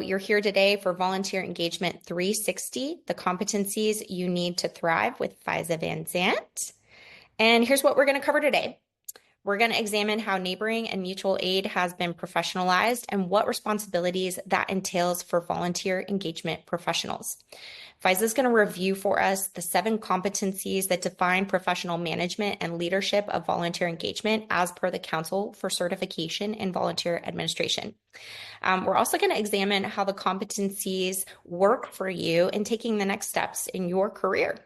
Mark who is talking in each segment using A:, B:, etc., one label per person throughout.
A: You're here today for Volunteer Engagement 360, the competencies you need to thrive with Faiza Venzant. And here's what we're going to cover today. We're going to examine how neighboring and mutual aid has been professionalized and what responsibilities that entails for volunteer engagement professionals. Faiza is going to review for us the 7 competencies that define professional management and leadership of volunteer engagement as per the Council for Certification in Volunteer Administration. We're also going to examine how the competencies work for you in taking the next steps in your career.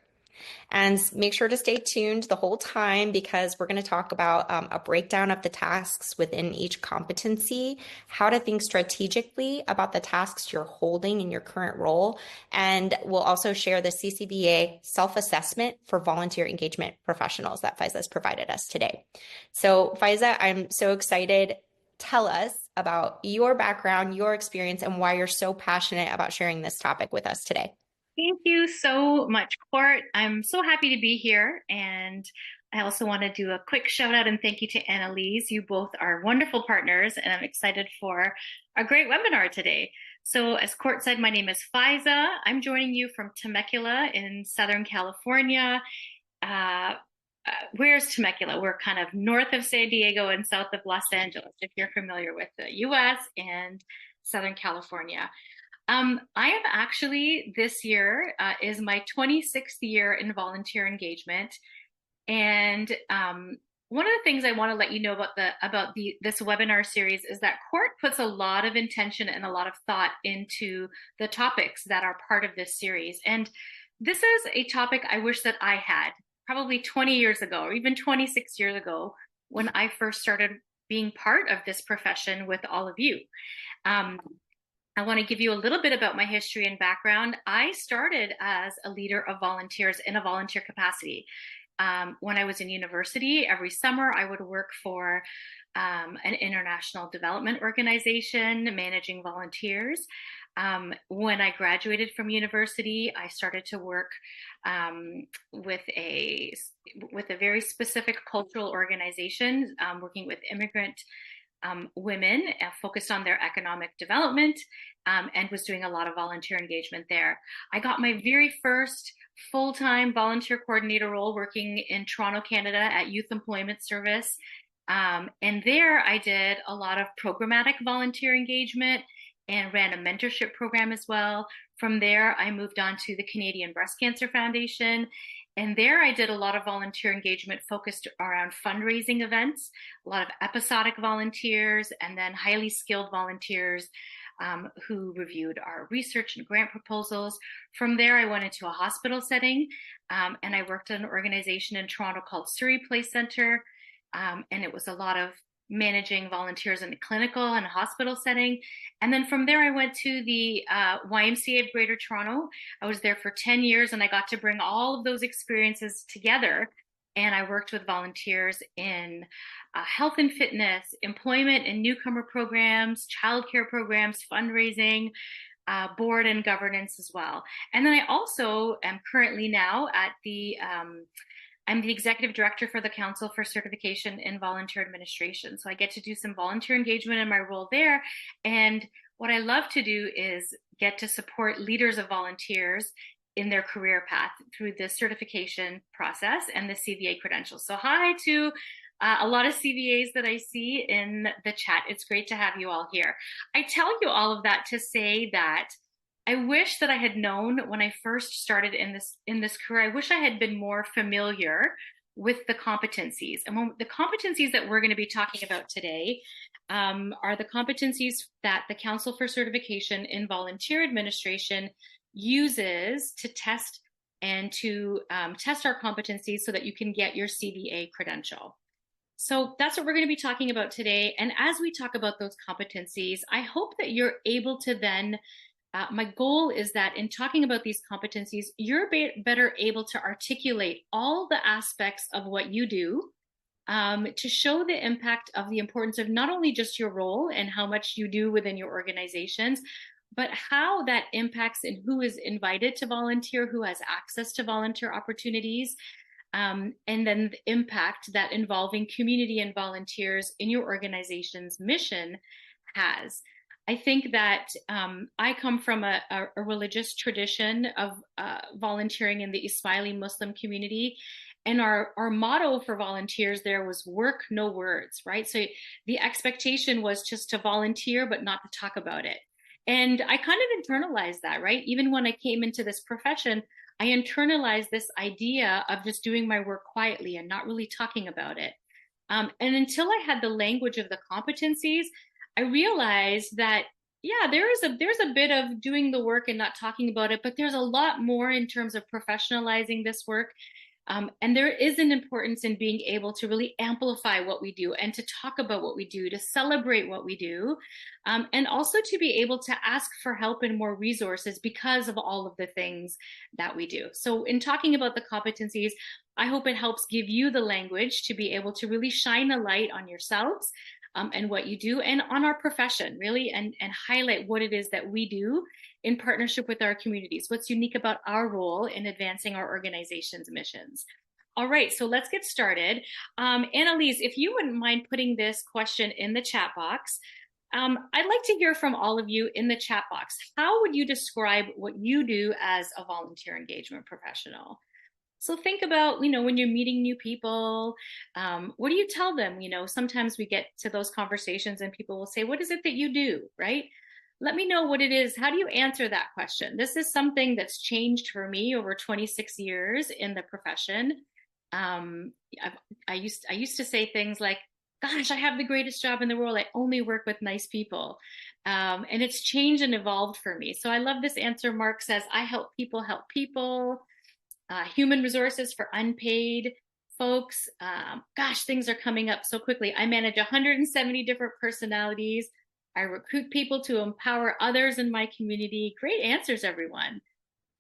A: And make sure to stay tuned the whole time because we're going to talk about a breakdown of the tasks within each competency, how to think strategically about the tasks you're holding in your current role, and we'll also share the CCBA self-assessment for volunteer engagement professionals that Faiza has provided us today. So Faiza, I'm so excited. Tell us about your background, your experience, and why you're so passionate about sharing this topic with us today.
B: Thank you so much, Court. I'm so happy to be here. And I also want to do a quick shout out and thank you to Annalise. You both are wonderful partners, and I'm excited for a great webinar today. So as Court said, my name is Faiza. I'm joining you from Temecula in Southern California. Where's Temecula? We're kind of north of San Diego and south of Los Angeles, if you're familiar with the US and Southern California. I am actually, this year is my 26th year in volunteer engagement. And one of the things I want to let you know about this webinar series is that Court puts a lot of intention and a lot of thought into the topics that are part of this series. And this is a topic I wish that I had probably 20 years ago, or even 26 years ago, when I first started being part of this profession with all of you. I want to give you a little bit about my history and background. I started as a leader of volunteers in a volunteer capacity. When I was in university, every summer I would work for an international development organization managing volunteers. When I graduated from university, I started to work with a very specific cultural organization, working with immigrant women, focused on their economic development, and was doing a lot of volunteer engagement there. I got my very first full-time volunteer coordinator role working in Toronto, Canada at Youth Employment Service. And there I did a lot of programmatic volunteer engagement and ran a mentorship program as well. From there, I moved on to the Canadian Breast Cancer Foundation. And there I did a lot of volunteer engagement focused around fundraising events, a lot of episodic volunteers, and then highly skilled volunteers who reviewed our research and grant proposals. From there, I went into a hospital setting, and I worked at an organization in Toronto called Surrey Place Center. And it was a lot of managing volunteers in the clinical and hospital setting. And then from there, I went to the YMCA of Greater Toronto. I was there for 10 years, and I got to bring all of those experiences together. And I worked with volunteers in health and fitness, employment and newcomer programs, childcare programs, fundraising, board and governance as well. And then I also am currently now at I'm the executive director for the Council for Certification in Volunteer Administration. So I get to do some volunteer engagement in my role there. And what I love to do is get to support leaders of volunteers in their career path through the certification process and the CVA credentials. So hi to a lot of CVAs that I see in the chat. It's great to have you all here. I tell you all of that to say that I wish that I had known when I first started in this career. I wish I had been more familiar with the competencies. And the competencies that we're going to be talking about today are the competencies that the Council for Certification in Volunteer Administration uses to test and to test our competencies so that you can get your CVA credential. So that's what we're going to be talking about today. And as we talk about those competencies, I hope that you're able to then my goal is that in talking about these competencies, you're better able to articulate all the aspects of what you do to show the impact of the importance of not only just your role and how much you do within your organizations, but how that impacts and who is invited to volunteer, who has access to volunteer opportunities, and then the impact that involving community and volunteers in your organization's mission has. I think that I come from a religious tradition of volunteering in the Ismaili Muslim community. And our motto for volunteers there was work, no words, right? So the expectation was just to volunteer, but not to talk about it. And I kind of internalized that, right? Even when I came into this profession, I internalized this idea of just doing my work quietly and not really talking about it. And until I had the language of the competencies, I realized that yeah, there's a bit of doing the work and not talking about it, but there's a lot more in terms of professionalizing this work. And there is an importance in being able to really amplify what we do and to talk about what we do, to celebrate what we do, and also to be able to ask for help and more resources because of all of the things that we do. So, in talking about the competencies, I hope it helps give you the language to be able to really shine a light on yourselves and what you do and on our profession, really, and highlight what it is that we do in partnership with our communities, what's unique about our role in advancing our organization's missions. All right, so let's get started. Annalise, if you wouldn't mind putting this question in the chat box, I'd like to hear from all of you in the chat box. How would you describe what you do as a volunteer engagement professional? So think about, when you're meeting new people, what do you tell them? Sometimes we get to those conversations and people will say, what is it that you do, right? Let me know what it is. How do you answer that question? This is something that's changed for me over 26 years in the profession. Um, I used to say things like, gosh, I have the greatest job in the world. I only work with nice people. And it's changed and evolved for me. So I love this answer. Mark says, I help people. Human resources for unpaid folks. Gosh, things are coming up so quickly. I manage 170 different personalities. I recruit people to empower others in my community. Great answers, everyone.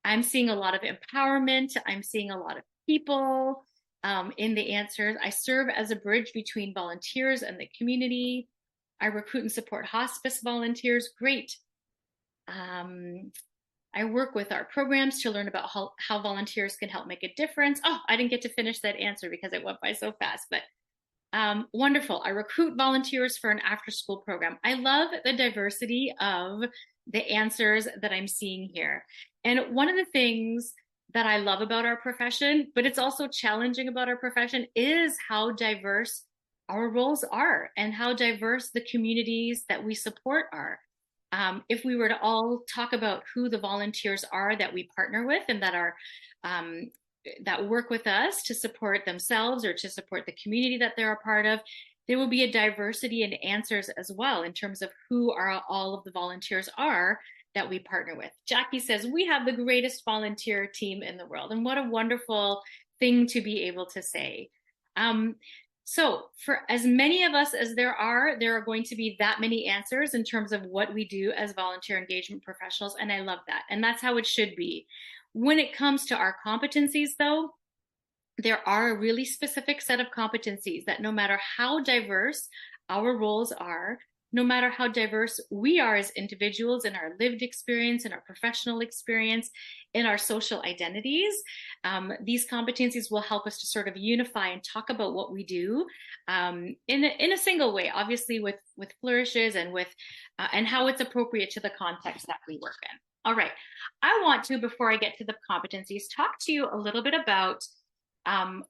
B: I'm seeing a lot of empowerment. I'm seeing a lot of people in the answers. I serve as a bridge between volunteers and the community. I recruit and support hospice volunteers. Great. I work with our programs to learn about how volunteers can help make a difference. Oh, I didn't get to finish that answer because it went by so fast, but wonderful. I recruit volunteers for an after school program. I love the diversity of the answers that I'm seeing here. And one of the things that I love about our profession, but it's also challenging about our profession, is how diverse our roles are and how diverse the communities that we support are. If we were to all talk about who the volunteers are that we partner with and that work with us to support themselves or to support the community that they're a part of, there will be a diversity in answers as well in terms of who all of the volunteers are that we partner with. Jackie says, we have the greatest volunteer team in the world. And what a wonderful thing to be able to say. So for as many of us as there are going to be that many answers in terms of what we do as volunteer engagement professionals. And I love that. And that's how it should be. When it comes to our competencies, though, there are a really specific set of competencies that no matter how diverse our roles are, no matter how diverse we are as individuals in our lived experience, in our professional experience, in our social identities, these competencies will help us to sort of unify and talk about what we do in a single way, obviously with flourishes and and how it's appropriate to the context that we work in. All right, I want to, before I get to the competencies, talk to you a little bit about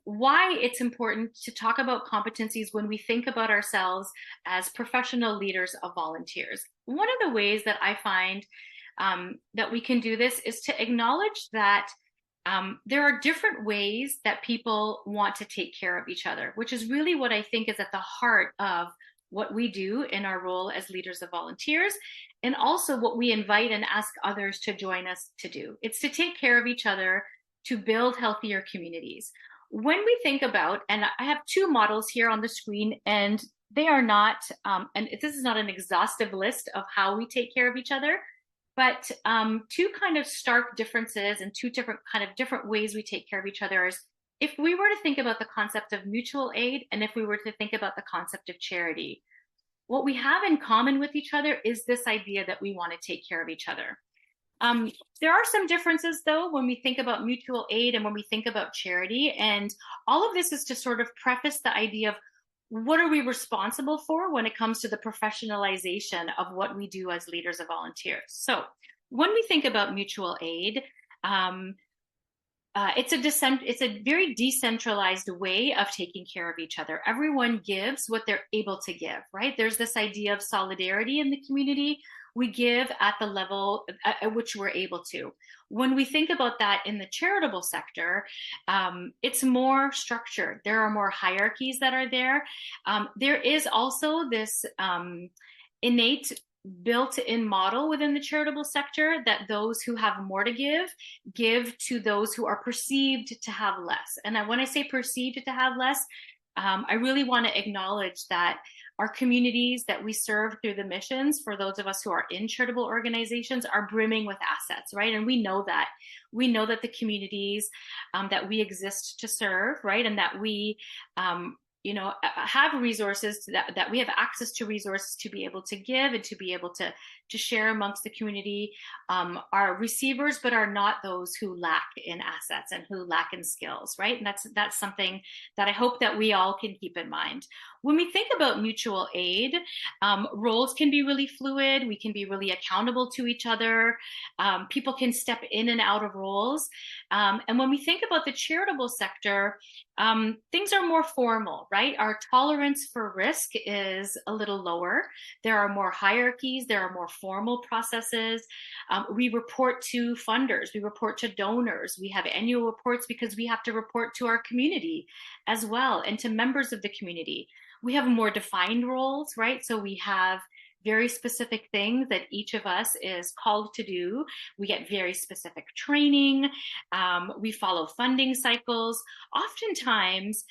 B: why it's important to talk about competencies when we think about ourselves as professional leaders of volunteers. One of the ways that I find that we can do this is to acknowledge that there are different ways that people want to take care of each other, which is really what I think is at the heart of what we do in our role as leaders of volunteers, and also what we invite and ask others to join us to do. It's to take care of each other, to build healthier communities. When we think about, and I have two models here on the screen, and they are not, and this is not an exhaustive list of how we take care of each other, but two kind of stark differences and two different ways we take care of each other is if we were to think about the concept of mutual aid and if we were to think about the concept of charity. What we have in common with each other is this idea that we want to take care of each other. There are some differences, though, when we think about mutual aid and when we think about charity. And all of this is to sort of preface the idea of what are we responsible for when it comes to the professionalization of what we do as leaders of volunteers? So when we think about mutual aid, um, it's a very decentralized way of taking care of each other. Everyone gives what they're able to give, right? There's this idea of solidarity in the community. We give at the level at which we're able to. When we think about that in the charitable sector, it's more structured. There are more hierarchies that are there. There is also this innate built-in model within the charitable sector that those who have more to give to those who are perceived to have less. And when I say perceived to have less, I really want to acknowledge that our communities that we serve through the missions, for those of us who are in charitable organizations, are brimming with assets, right? And we know that. We know that the communities that we exist to serve, right, and that we have resources that we have access to resources to be able to give and to be able to share amongst the community, are receivers, but are not those who lack in assets and who lack in skills, right? And that's something that I hope that we all can keep in mind. When we think about mutual aid, roles can be really fluid. We can be really accountable to each other. People can step in and out of roles. And when we think about the charitable sector, things are more formal, right? Our tolerance for risk is a little lower. There are more hierarchies. There are more formal processes. We report to funders. We report to donors. We have annual reports because we have to report to our community as well and to members of the community. We have more defined roles, right? So we have very specific things that each of us is called to do. We get very specific training. We follow funding cycles. Oftentimes,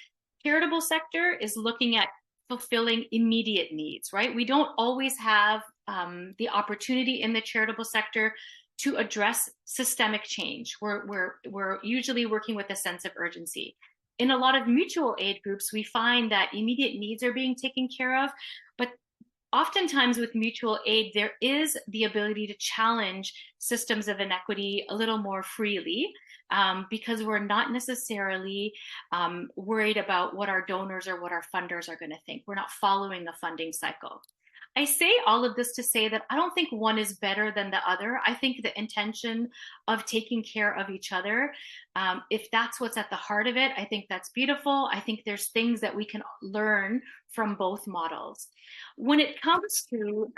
B: charitable sector is looking at fulfilling immediate needs, right? We don't always have the opportunity in the charitable sector to address systemic change. We're usually working with a sense of urgency. In a lot of mutual aid groups, we find that immediate needs are being taken care of, but oftentimes with mutual aid, there is the ability to challenge systems of inequity a little more freely, because we're not necessarily worried about what our donors or what our funders are going to think. We're not following a funding cycle. I say all of this to say that I don't think one is better than the other. I think the intention of taking care of each other, if that's what's at the heart of it, I think that's beautiful. I think there's things that we can learn from both models. When it comes to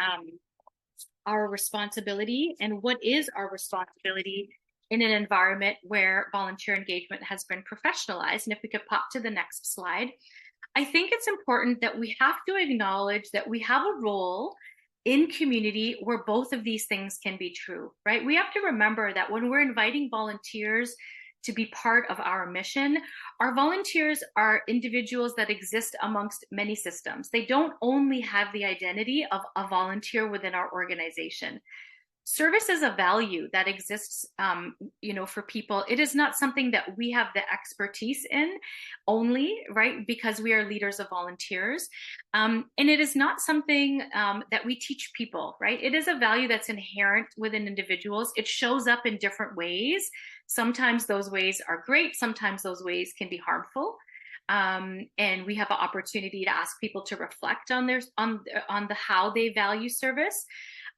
B: our responsibility and what is our responsibility in an environment where volunteer engagement has been professionalized, and if we could pop to the next slide, I think it's important that we have to acknowledge that we have a role in community where both of these things can be true, right? We have to remember that when we're inviting volunteers to be part of our mission, our volunteers are individuals that exist amongst many systems. They don't only have the identity of a volunteer within our organization. Service is a value that exists, for people. It is not something that we have the expertise in only, right? Because we are leaders of volunteers. And it is not something that we teach people, right? It is a value that's inherent within individuals. It shows up in different ways. Sometimes those ways are great. Sometimes those ways can be harmful. And we have an opportunity to ask people to reflect on the how they value service.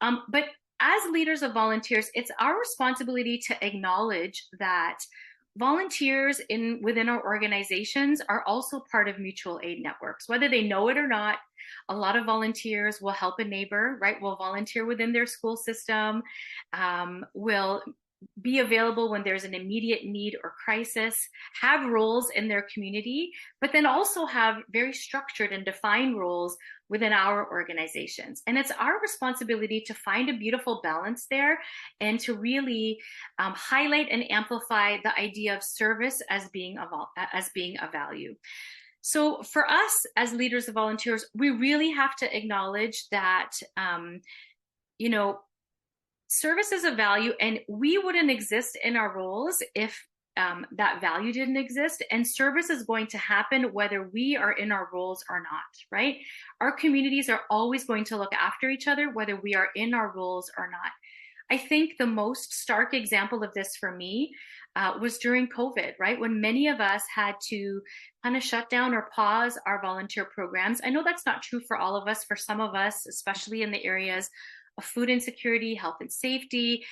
B: But as leaders of volunteers, it's our responsibility to acknowledge that volunteers within our organizations are also part of mutual aid networks, whether they know it or not. A lot of volunteers will help a neighbor, right? Will volunteer within their school system, will be available when there's an immediate need or crisis, have roles in their community, but then also have very structured and defined roles within our organizations. And it's our responsibility to find a beautiful balance there and to really highlight and amplify the idea of service as being a value. So for us as leaders of volunteers, we really have to acknowledge that, service is a value, and we wouldn't exist in our roles if that value didn't exist. And service is going to happen whether we are in our roles or not, right? Our communities are always going to look after each other, whether we are in our roles or not. I think the most stark example of this for me was during COVID, right? When many of us had to kind of shut down or pause our volunteer programs. I know that's not true for all of us. For some of us, especially in the areas of food insecurity, health and safety,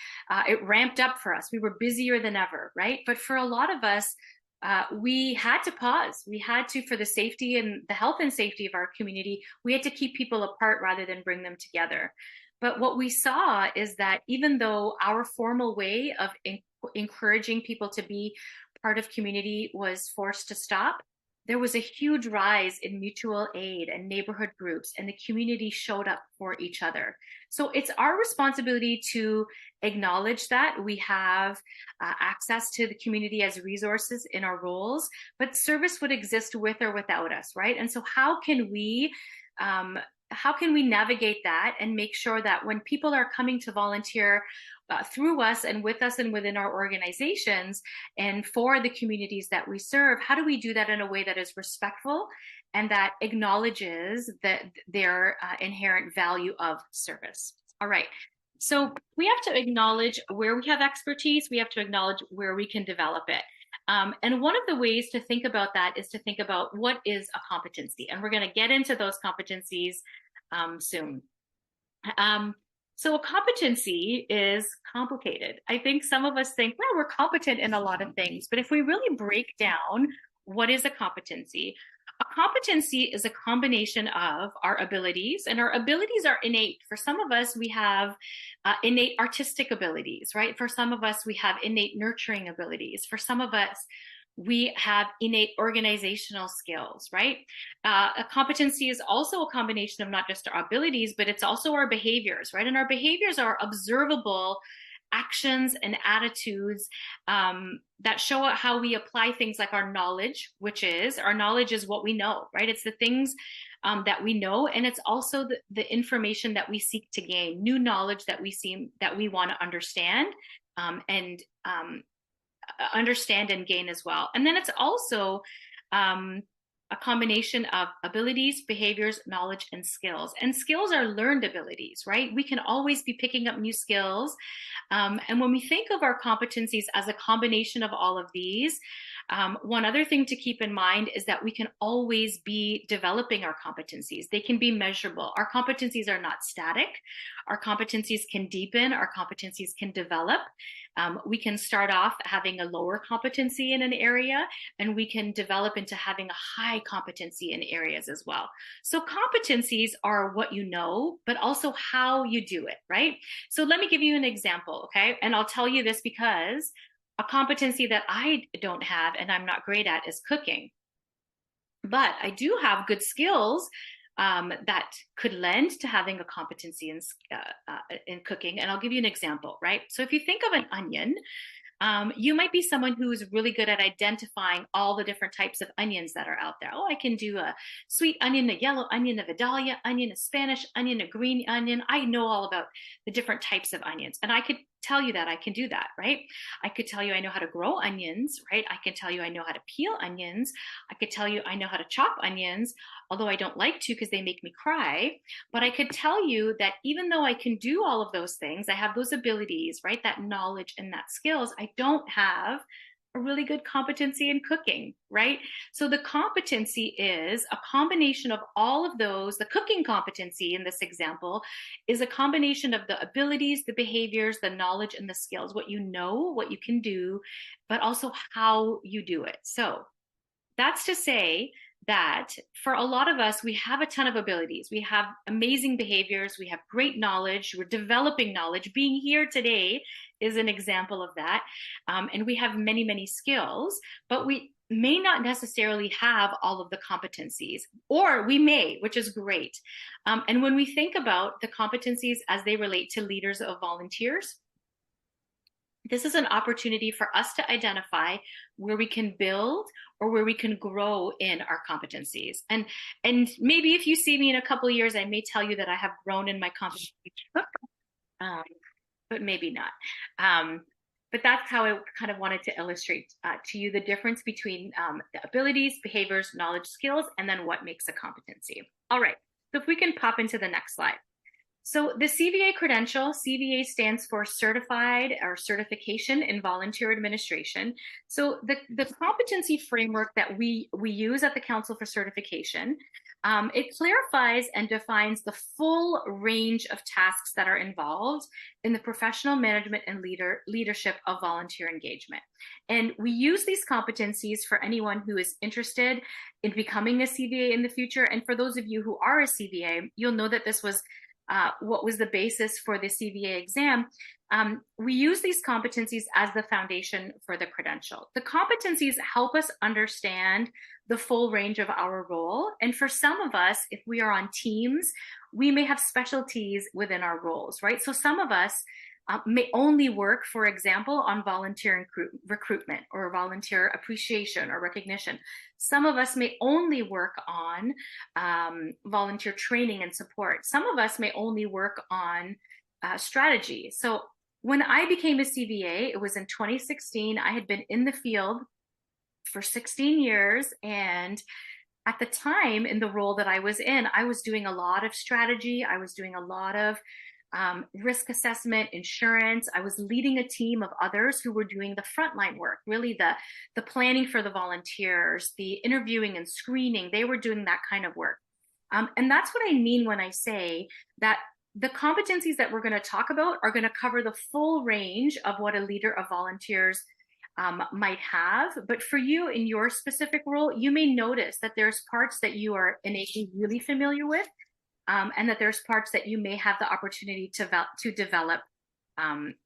B: it ramped up for us. We were busier than ever, right? But for a lot of us, we had to pause. We had to, for the safety and the health and safety of our community, we had to keep people apart rather than bring them together. But what we saw is that even though our formal way of encouraging people to be part of community was forced to stop, there was a huge rise in mutual aid and neighborhood groups, and the community showed up for each other. So it's our responsibility to acknowledge that we have access to the community as resources in our roles, but service would exist with or without us, right? And so how can we navigate that and make sure that when people are coming to volunteer through us and with us and within our organizations and for the communities that we serve, how do we do that in a way that is respectful and that acknowledges their inherent value of service? All right. So we have to acknowledge where we have expertise. We have to acknowledge where we can develop it. And one of the ways to think about that is to think about what is a competency. And we're going to get into those competencies soon. So a competency is complicated. I think some of us think, well, we're competent in a lot of things. But if we really break down what is a competency is a combination of our abilities, and our abilities are innate. For some of us, we have innate artistic abilities, right? For some of us, we have innate nurturing abilities. For some of us, we have innate organizational skills, right? A competency is also a combination of not just our abilities, but it's also our behaviors, right? And our behaviors are observable actions and attitudes that show how we apply things like our knowledge, our knowledge is what we know, right? It's the things that we know, and it's also the information that we seek to gain, new knowledge that we want to understand and understand and gain as well. And then it's also a combination of abilities, behaviors, knowledge, and skills. And skills are learned abilities, right? We can always be picking up new skills. And when we think of our competencies as a combination of all of these, one other thing to keep in mind is that we can always be developing our competencies. They can be measurable. Our competencies are not static. Our competencies can deepen. Our competencies can develop. We can start off having a lower competency in an area, and we can develop into having a high competency in areas as well. So competencies are what you know, but also how you do it, right? So let me give you an example, okay? And I'll tell you this because a competency that I don't have and I'm not great at is cooking. But I do have good skills that could lend to having a competency in cooking. And I'll give you an example, right? So if you think of an onion, you might be someone who is really good at identifying all the different types of onions that are out there. Oh, I can do a sweet onion, a yellow onion, a Vidalia onion, a Spanish onion, a green onion. I know all about the different types of onions. And I could tell you that I can do that, right? I could tell you I know how to grow onions, right? I can tell you I know how to peel onions. I could tell you I know how to chop onions, although I don't like to because they make me cry. But I could tell you that even though I can do all of those things, I have those abilities, right? That knowledge and that skills, I don't have a really good competency in cooking, right? So the competency is a combination of all of those. The cooking competency in this example is a combination of the abilities, the behaviors, the knowledge, and the skills, what you know, what you can do, but also how you do it. So that's to say that for a lot of us, we have a ton of abilities. We have amazing behaviors. We have great knowledge. We're developing knowledge. Being here today is an example of that. And we have many, many skills, but we may not necessarily have all of the competencies, or we may, which is great. And when we think about the competencies as they relate to leaders of volunteers, this is an opportunity for us to identify where we can build or where we can grow in our competencies. And maybe if you see me in a couple of years, I may tell you that I have grown in my competencies, but maybe not. But that's how I kind of wanted to illustrate to you the difference between the abilities, behaviors, knowledge, skills, and then what makes a competency. All right, so if we can pop into the next slide. So the CVA credential, CVA stands for Certified or Certification in Volunteer Administration. So the competency framework that we use at the Council for Certification, it clarifies and defines the full range of tasks that are involved in the professional management and leadership of volunteer engagement. And we use these competencies for anyone who is interested in becoming a CVA in the future. And for those of you who are a CVA, you'll know that this was what was the basis for the CVA exam. We use these competencies as the foundation for the credential. The competencies help us understand the full range of our role. And for some of us, if we are on teams, we may have specialties within our roles, right? So some of us may only work, for example, on volunteer recruitment or volunteer appreciation or recognition. Some of us may only work on volunteer training and support. Some of us may only work on strategy. So when I became a CVA, it was in 2016. I had been in the field for 16 years. And at the time, in the role that I was in, I was doing a lot of strategy. I was doing a lot of risk assessment, insurance. I was leading a team of others who were doing the frontline work, really the planning for the volunteers, the interviewing and screening. They were doing that kind of work. And that's what I mean when I say that the competencies that we're going to talk about are going to cover the full range of what a leader of volunteers might have. But for you in your specific role, you may notice that there's parts that you are innately really familiar with, and that there's parts that you may have the opportunity to develop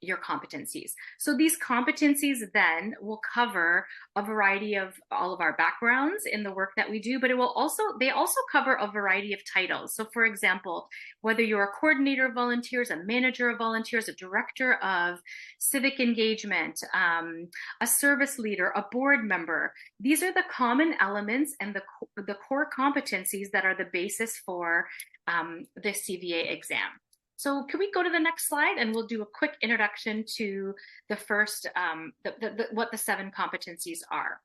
B: your competencies. So these competencies then will cover a variety of all of our backgrounds in the work that we do, but they also cover a variety of titles. So for example, whether you're a coordinator of volunteers, a manager of volunteers, a director of civic engagement, a service leader, a board member, these are the common elements and the core competencies that are the basis for the CVA exam. So can we go to the next slide and we'll do a quick introduction to the first, what the 7 competencies are.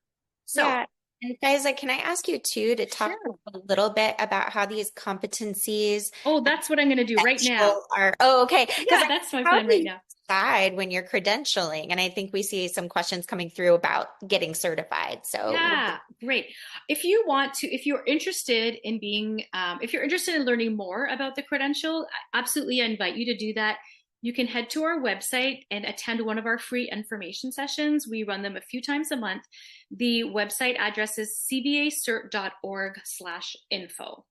B: So,
A: Yeah. And Faiza, can I ask you too to talk
B: sure.
A: a little bit about how these competencies
B: Oh, that's what I'm going to do right now.
A: are? Oh, okay. Because
B: Yeah, that's my
A: how
B: plan
A: do
B: right
A: you
B: now.
A: decide when you're credentialing? And I think we see some questions coming through about getting certified. So,
B: Yeah, great. If you want to, if you're interested in being, if you're interested in learning more about the credential, absolutely, I invite you to do that. You can head to our website and attend one of our free information sessions. We run them a few times a month. The website address is cvacert.org/info.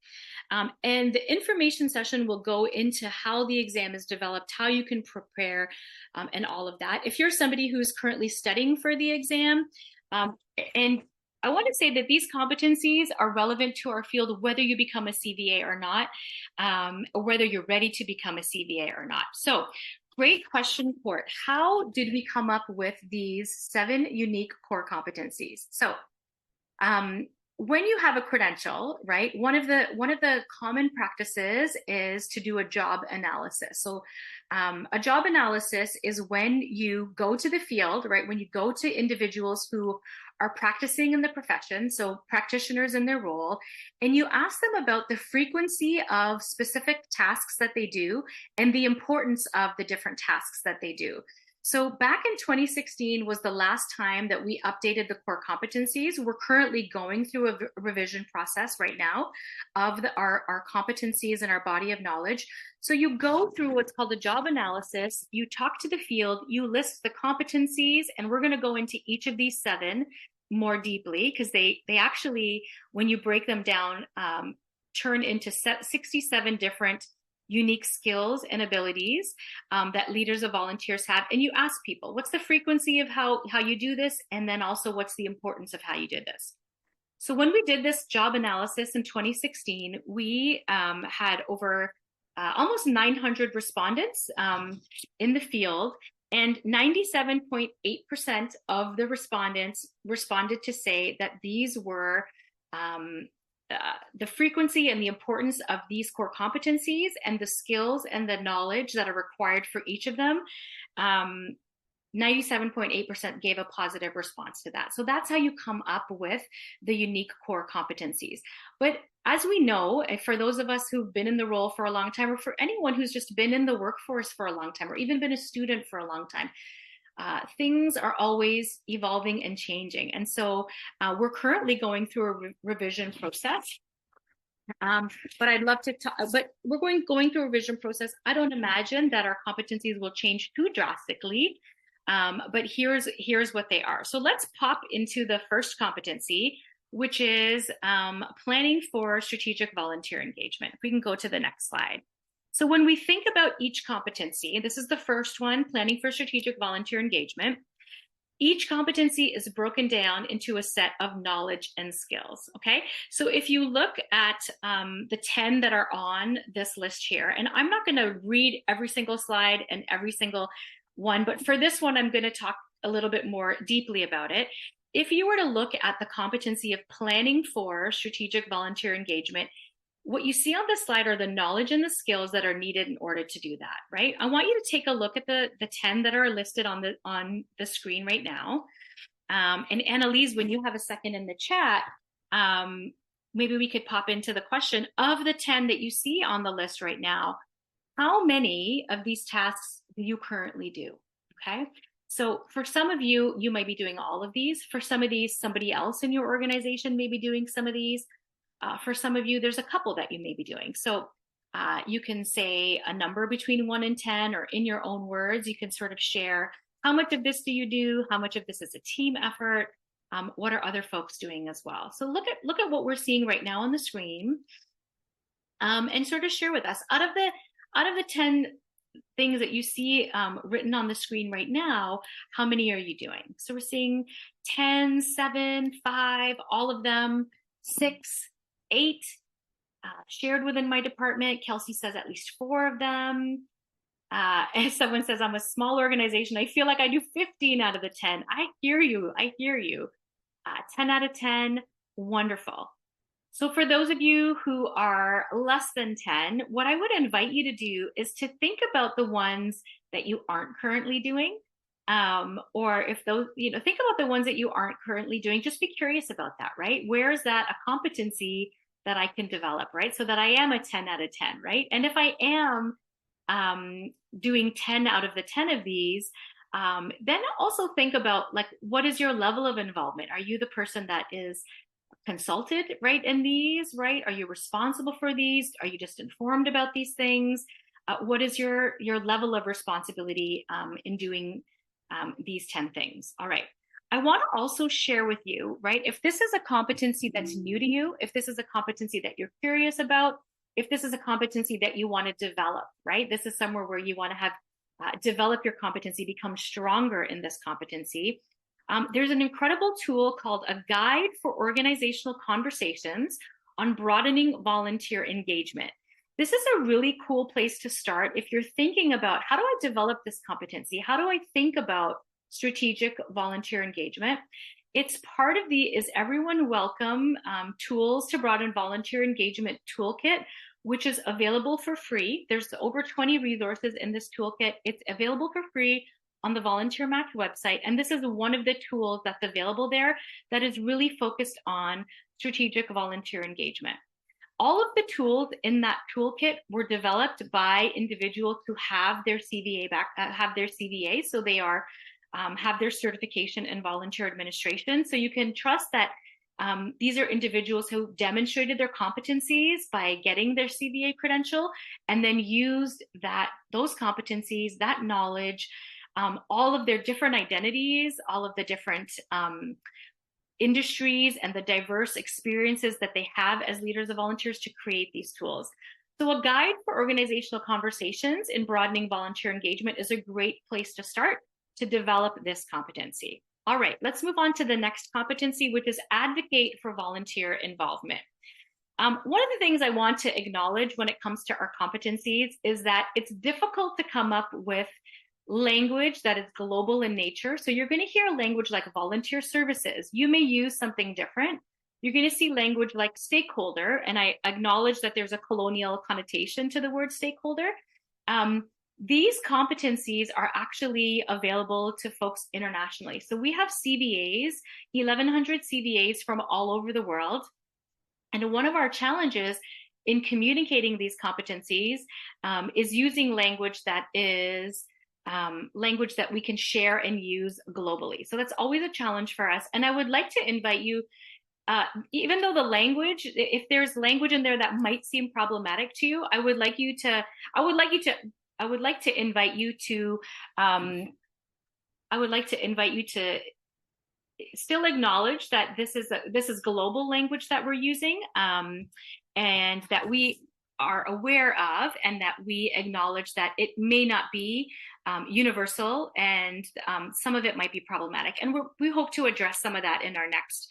B: And the information session will go into how the exam is developed, how you can prepare, and all of that. If you're somebody who's currently studying for the exam, and I want to say that these competencies are relevant to our field, whether you become a CVA or not, or whether you're ready to become a CVA or not. So, great question, Court. How did we come up with these 7 unique core competencies? So, when you have a credential, right, one of the common practices is to do a job analysis. So a job analysis is when you go to the field, right, when you go to individuals who are practicing in the profession, so practitioners in their role, and you ask them about the frequency of specific tasks that they do and the importance of the different tasks that they do. So back in 2016 was the last time that we updated the core competencies. We're currently going through a revision process right now of our competencies and our body of knowledge. So you go through what's called a job analysis, you talk to the field, you list the competencies, and we're going to go into each of these 7 more deeply because they actually, when you break them down, turn into 67 different unique skills and abilities that leaders of volunteers have. And you ask people, what's the frequency of how you do this? And then also, what's the importance of how you did this? So when we did this job analysis in 2016, we had over almost 900 respondents in the field, and 97.8% of the respondents responded to say that these were the frequency and the importance of these core competencies and the skills and the knowledge that are required for each of them 97.8% gave a positive response to that. So that's how you come up with the unique core competencies. But as we know, for those of us who've been in the role for a long time, or for anyone who's just been in the workforce for a long time, or even been a student for a long time, things are always evolving and changing. And so we're currently going through a revision process. But I'd love to talk, but we're going through a revision process. I don't imagine that our competencies will change too drastically. But here's what they are. So let's pop into the first competency, which is planning for strategic volunteer engagement. If we can go to the next slide. So when we think about each competency, this is the first one, planning for strategic volunteer engagement. Each competency is broken down into a set of knowledge and skills, okay? So if you look at the 10 that are on this list here, and I'm not gonna read every single slide and every single one, but for this one, I'm gonna talk a little bit more deeply about it. If you were to look at the competency of planning for strategic volunteer engagement, what you see on this slide are the knowledge and the skills that are needed in order to do that, right? I want you to take a look at the 10 that are listed on the screen right now. And Annalise, when you have a second in the chat, maybe we could pop into the question of the 10 that you see on the list right now, how many of these tasks do you currently do, okay? So for some of you, you might be doing all of these. For some of these, somebody else in your organization may be doing some of these. For some of you, there's a couple that you may be doing. So you can say a number between 1 and 10, or in your own words, you can sort of share how much of this do you do? How much of this is a team effort? What are other folks doing as well? So look at what we're seeing right now on the screen, and sort of share with us out of the 10 things that you see written on the screen right now, how many are you doing? So we're seeing 10, 7, 5, all of them, 6, 8 shared within my department. Kelsey says at least 4 of them. And someone says, I'm a small organization. I feel like I do 15 out of the 10. I hear you. 10 out of 10. Wonderful. So for those of you who are less than 10, what I would invite you to do is to think about the ones that you aren't currently doing. Or if those, think about the ones that you aren't currently doing. Just be curious about that, right? Where is that a competency that I can develop, right? So that I am a 10 out of 10, right? And if I am doing 10 out of the 10 of these, then also think about, like, what is your level of involvement? Are you the person that is consulted, right, in these, right? Are you responsible for these? Are you just informed about these things? What is your level of responsibility in doing these 10 things? All right. I want to also share with you, right, if this is a competency that's new to you, if this is a competency that you're curious about, if this is a competency that you want to develop, right? This is somewhere where you want to have develop your competency, become stronger in this competency. There's an incredible tool called A Guide for Organizational Conversations on Broadening Volunteer Engagement. This is a really cool place to start if you're thinking about, how do I develop this competency? How do I think about strategic volunteer engagement? It's part of the Is Everyone Welcome Tools to Broaden Volunteer Engagement Toolkit, which is available for free. There's over 20 resources in this toolkit. It's available for free on the Volunteer Match website. And this is one of the tools that's available there that is really focused on strategic volunteer engagement. All of the tools in that toolkit were developed by individuals who have their CVA, so they are have their certification in volunteer administration. So you can trust that these are individuals who demonstrated their competencies by getting their CVA credential, and then used those competencies, that knowledge, all of their different identities, all of the different industries and the diverse experiences that they have as leaders of volunteers to create these tools. So A Guide for Organizational Conversations in Broadening Volunteer Engagement is a great place to start to develop this competency. All right, let's move on to the next competency, which is advocate for volunteer involvement. One of the things I want to acknowledge when it comes to our competencies is that it's difficult to come up with language that is global in nature. So you're going to hear language like volunteer services. You may use something different. You're going to see language like stakeholder, and I acknowledge that there's a colonial connotation to the word stakeholder. These competencies are actually available to folks internationally. So we have CVAs, 1,100 CVAs from all over the world. And one of our challenges in communicating these competencies is using language that is language that we can share and use globally. So that's always a challenge for us. And I would like to invite you, even though the language, if there's language in there that might seem problematic to you, I would like to invite you to, I would like to invite you to still acknowledge that this is global language that we're using, and that we are aware of, and that we acknowledge that it may not be universal, and some of it might be problematic. And we hope to address some of that in our next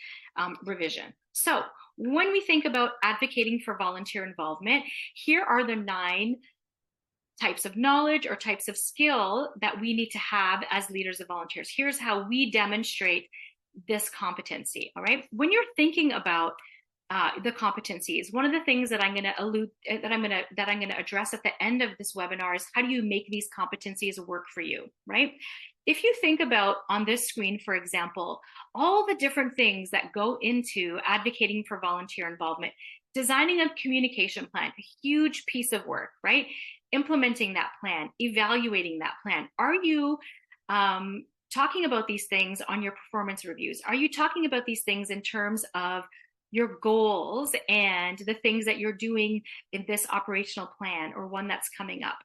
B: revision. So when we think about advocating for volunteer involvement, here are the 9 types of knowledge or types of skill that we need to have as leaders of volunteers. Here's how we demonstrate this competency. All right. When you're thinking about the competencies, one of the things that I'm going to address at the end of this webinar is, how do you make these competencies work for you, right? If you think about on this screen, for example, all the different things that go into advocating for volunteer involvement, designing a communication plan, a huge piece of work, right? Implementing that plan, evaluating that plan. Are you talking about these things on your performance reviews? Are you talking about these things in terms of your goals and the things that you're doing in this operational plan or one that's coming up?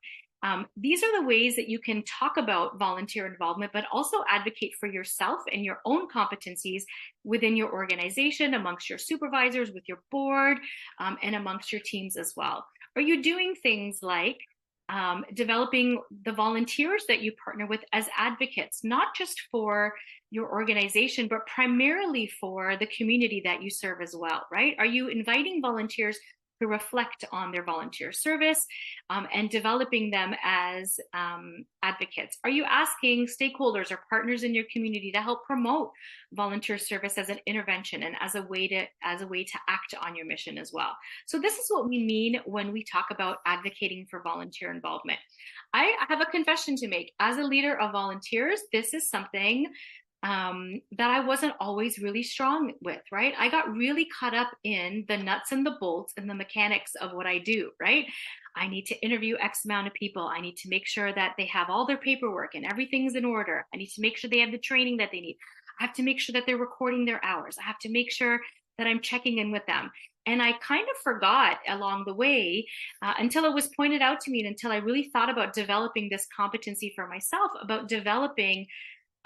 B: These are the ways that you can talk about volunteer involvement, but also advocate for yourself and your own competencies within your organization, amongst your supervisors, with your board, and amongst your teams as well. Are you doing things like developing the volunteers that you partner with as advocates, not just for your organization, but primarily for the community that you serve as well, right? Are you inviting volunteers who reflect on their volunteer service and developing them as advocates? Are you asking stakeholders or partners in your community to help promote volunteer service as an intervention and as a way to act on your mission as well? So this is what we mean when we talk about advocating for volunteer involvement. I have a confession to make. As a leader of volunteers, this is something that I wasn't always really strong with, right? I got really caught up in the nuts and the bolts and the mechanics of what I do, right? I need to interview X amount of people. I need to make sure that they have all their paperwork and everything's in order. I need to make sure they have the training that they need. I have to make sure that they're recording their hours. I have to make sure that I'm checking in with them. And I kind of forgot along the way until it was pointed out to me, and until I really thought about developing this competency for myself, about developing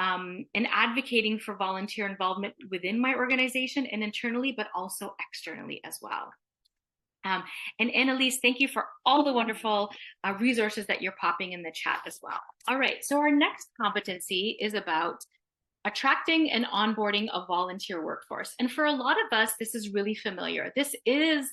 B: and advocating for volunteer involvement within my organization and internally, but also externally as well. And Annalise, thank you for all the wonderful resources that you're popping in the chat as well. All right, so our next competency is about attracting and onboarding a volunteer workforce. And for a lot of us, this is really familiar. This is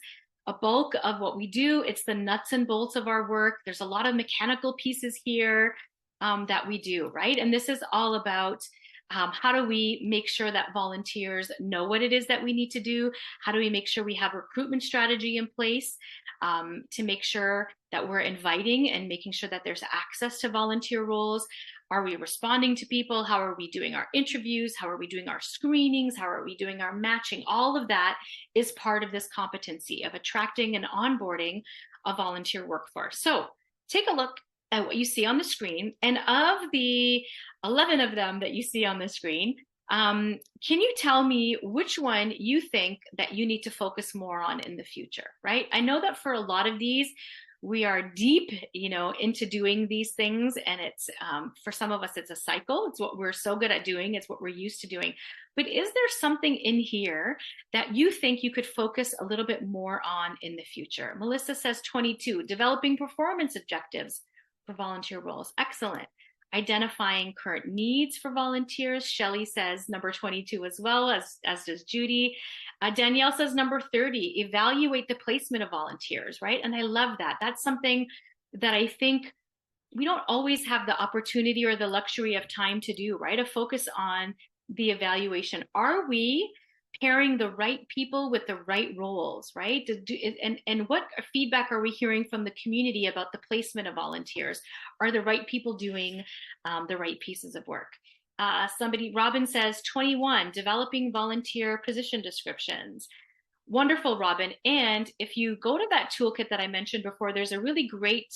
B: a bulk of what we do. It's the nuts and bolts of our work. There's a lot of mechanical pieces here that we do, right? And this is all about how do we make sure that volunteers know what it is that we need to do? How do we make sure we have a recruitment strategy in place to make sure that we're inviting and making sure that there's access to volunteer roles? Are we responding to people? How are we doing our interviews? How are we doing our screenings? How are we doing our matching? All of that is part of this competency of attracting and onboarding a volunteer workforce. So take a look at what you see on the screen. And of the 11 of them that you see on the screen, can you tell me which one you think that you need to focus more on in the future, right? I know that for a lot of these, we are deep, into doing these things. And it's, for some of us, it's a cycle. It's what we're so good at doing. It's what we're used to doing. But is there something in here that you think you could focus a little bit more on in the future? Melissa says 22, developing performance objectives for volunteer roles. Excellent. Identifying current needs for volunteers. Shelley says number 22 as well, as does Judy. Danielle says number 30, evaluate the placement of volunteers, right? And I love that. That's something that I think we don't always have the opportunity or the luxury of time to do, right? A focus on the evaluation. Are we pairing the right people with the right roles, right? And what feedback are we hearing from the community about the placement of volunteers? Are the right people doing the right pieces of work? Robin says 21, developing volunteer position descriptions. Wonderful, Robin. And if you go to that toolkit that I mentioned before, there's a really great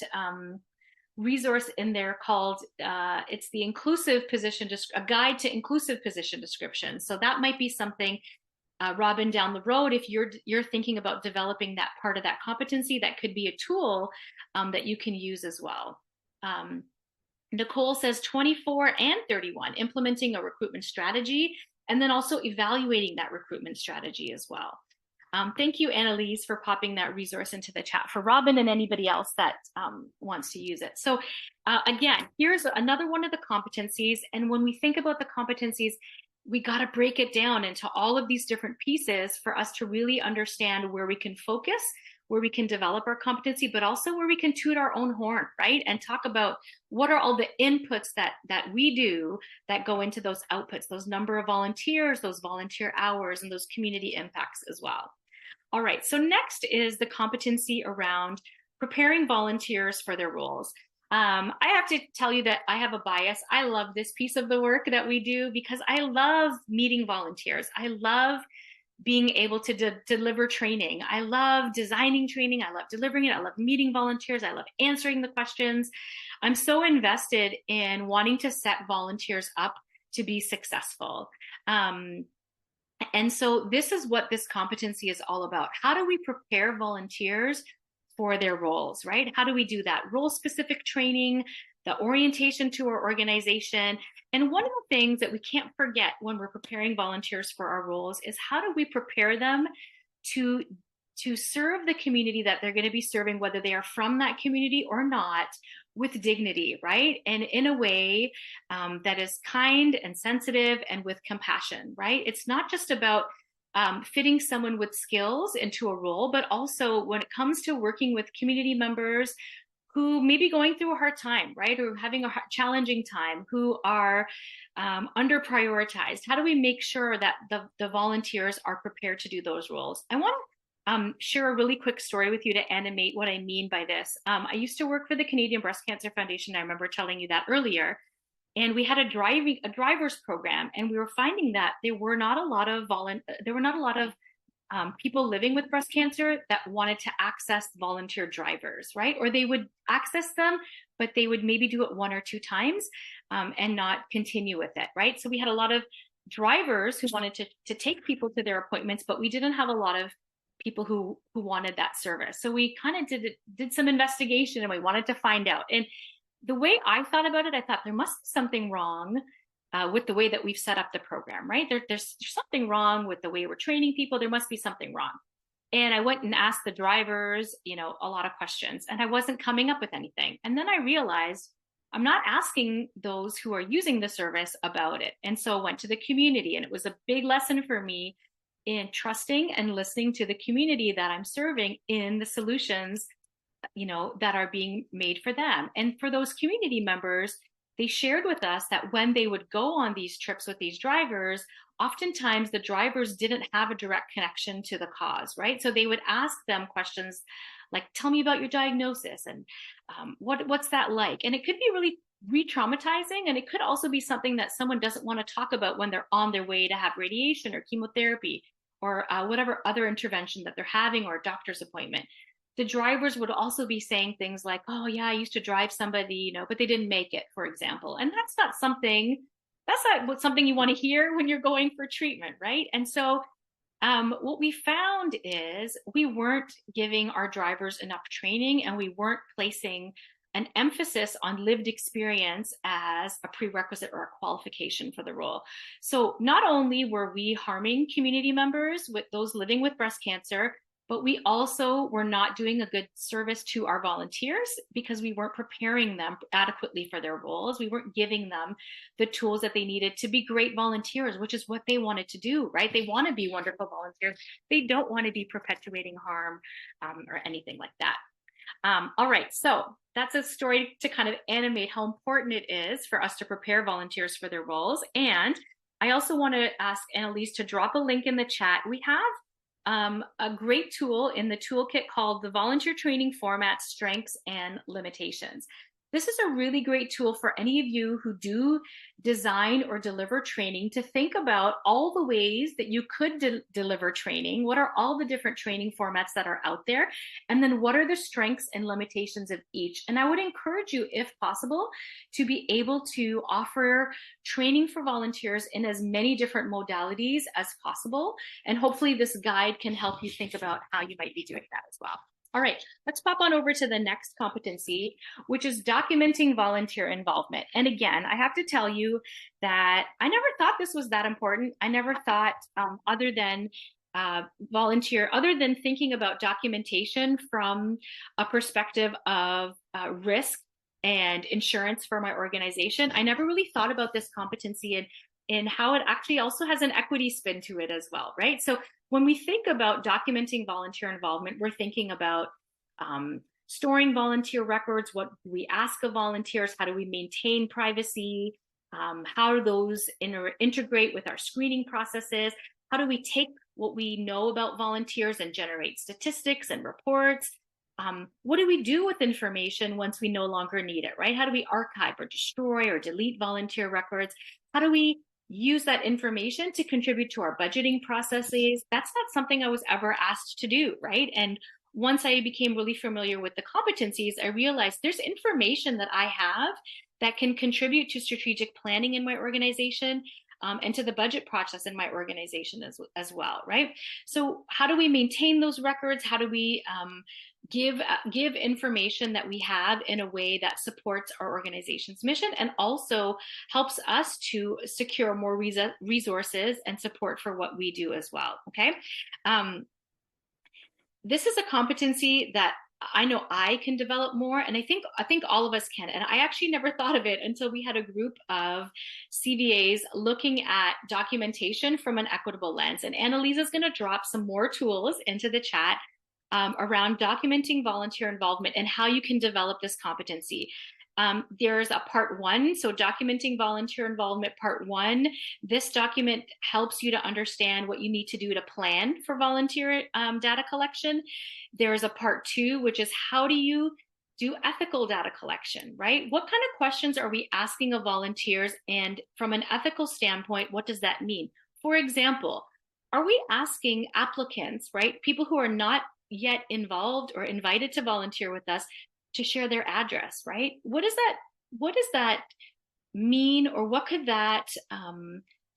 B: resource in there called it's the a guide to inclusive position descriptions. So that might be something, Robin, down the road, if you're thinking about developing that part of that competency, that could be a tool that you can use as well. Nicole says 24 and 31, implementing a recruitment strategy, and then also evaluating that recruitment strategy as well. Thank you, Annalise, for popping that resource into the chat for Robin and anybody else that wants to use it. So again, here's another one of the competencies. And when we think about the competencies, we got to break it down into all of these different pieces for us to really understand where we can focus, where we can develop our competency, but also where we can toot our own horn, right? And talk about what are all the inputs that we do that go into those outputs, those number of volunteers, those volunteer hours, and those community impacts as well. All right, so next is the competency around preparing volunteers for their roles. I have to tell you that I have a bias. I love this piece of the work that we do because I love meeting volunteers. I love being able to deliver training. I love designing training. I love delivering it. I love meeting volunteers. I love answering the questions. I'm so invested in wanting to set volunteers up to be successful. And so this is what this competency is all about. How do we prepare volunteers for their roles, right? How do we do that? Role-specific training, the orientation to our organization. And one of the things that we can't forget when we're preparing volunteers for our roles is how do we prepare them to serve the community that they're going to be serving, whether they are from that community or not, with dignity, right? And in a way that is kind and sensitive and with compassion, right? It's not just about fitting someone with skills into a role, but also when it comes to working with community members who may be going through a hard time, right? Or having a challenging time, who are under prioritized. How do we make sure that the volunteers are prepared to do those roles? I want to share a really quick story with you to animate what I mean by this. I used to work for the Canadian Breast Cancer Foundation. I remember telling you that earlier. And we had a driver's program, and we were finding that there were not a lot of people living with breast cancer that wanted to access volunteer drivers, right? Or they would access them, but they would maybe do it 1 or 2 times and not continue with it, right? So we had a lot of drivers who wanted to take people to their appointments, but we didn't have a lot of people who wanted that service. So we kind of did some investigation, and we wanted to find out. And the way I thought about it, I thought there must be something wrong with the way that we've set up the program, right? There's something wrong with the way we're training people. There must be something wrong. And I went and asked the drivers, a lot of questions, and I wasn't coming up with anything. And then I realized I'm not asking those who are using the service about it. And so I went to the community, and it was a big lesson for me in trusting and listening to the community that I'm serving in the solutions, that are being made for them. And for those community members, they shared with us that when they would go on these trips with these drivers, oftentimes the drivers didn't have a direct connection to the cause, right? So they would ask them questions like, tell me about your diagnosis, and what's that like? And it could be really re-traumatizing, and it could also be something that someone doesn't want to talk about when they're on their way to have radiation or chemotherapy or whatever other intervention that they're having, or a doctor's appointment. The drivers would also be saying things like, oh yeah, I used to drive somebody, but they didn't make it, for example. And that's not something you want to hear when you're going for treatment, right? And so what we found is we weren't giving our drivers enough training, and we weren't placing an emphasis on lived experience as a prerequisite or a qualification for the role. So not only were we harming community members with those living with breast cancer, but we also were not doing a good service to our volunteers because we weren't preparing them adequately for their roles. We weren't giving them the tools that they needed to be great volunteers, which is what they wanted to do, right? They want to be wonderful volunteers. They don't want to be perpetuating harm or anything like that. All right, so that's a story to kind of animate how important it is for us to prepare volunteers for their roles. And I also want to ask Annalise to drop a link in the chat. We have a great tool in the toolkit called the Volunteer Training Format Strengths and Limitations. This is a really great tool for any of you who do design or deliver training to think about all the ways that you could deliver training. What are all the different training formats that are out there? And then what are the strengths and limitations of each? And I would encourage you, if possible, to be able to offer training for volunteers in as many different modalities as possible. And hopefully this guide can help you think about how you might be doing that as well. All right, let's pop on over to the next competency, which is documenting volunteer involvement. And again, I have to tell you that I never thought this was that important. I never thought other than thinking about documentation from a perspective of risk and insurance for my organization, I never really thought about this competency in how it actually also has an equity spin to it as well, right? So when we think about documenting volunteer involvement, we're thinking about storing volunteer records. What do we ask of volunteers? How do we maintain privacy? How do those integrate with our screening processes? How do we take what we know about volunteers and generate statistics and reports? What do we do with information once we no longer need it, right? How do we archive or destroy or delete volunteer records? How do we use that information to contribute to our budgeting processes? That's not something I was ever asked to do, right? And once I became really familiar with the competencies, I realized there's information that I have that can contribute to strategic planning in my organization and to the budget process in my organization as well, right? So how do we maintain those records? How do we give information that we have in a way that supports our organization's mission and also helps us to secure more resources and support for what we do as well, okay? This is a competency that I know I can develop more, and I think all of us can. And I actually never thought of it until we had a group of CVAs looking at documentation from an equitable lens. And Annalise is going to drop some more tools into the chat around documenting volunteer involvement and how you can develop this competency. There's a part 1, so documenting volunteer involvement part 1. This document helps you to understand what you need to do to plan for volunteer data collection. There's a part 2, which is how do you do ethical data collection, right? What kind of questions are we asking of volunteers? And from an ethical standpoint, what does that mean? For example, are we asking applicants, right, people who are not yet involved or invited to volunteer with us, to share their address, right? What does that mean, or what could that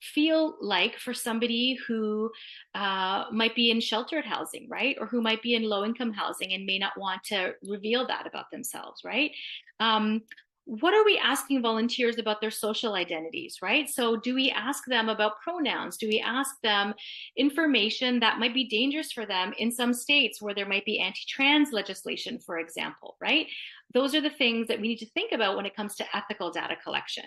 B: feel like for somebody who might be in sheltered housing, right? Or who might be in low-income housing and may not want to reveal that about themselves, right? What are we asking volunteers about their social identities, right? So do we ask them about pronouns? Do we ask them information that might be dangerous for them in some states where there might be anti-trans legislation, for example, right? Those are the things that we need to think about when it comes to ethical data collection.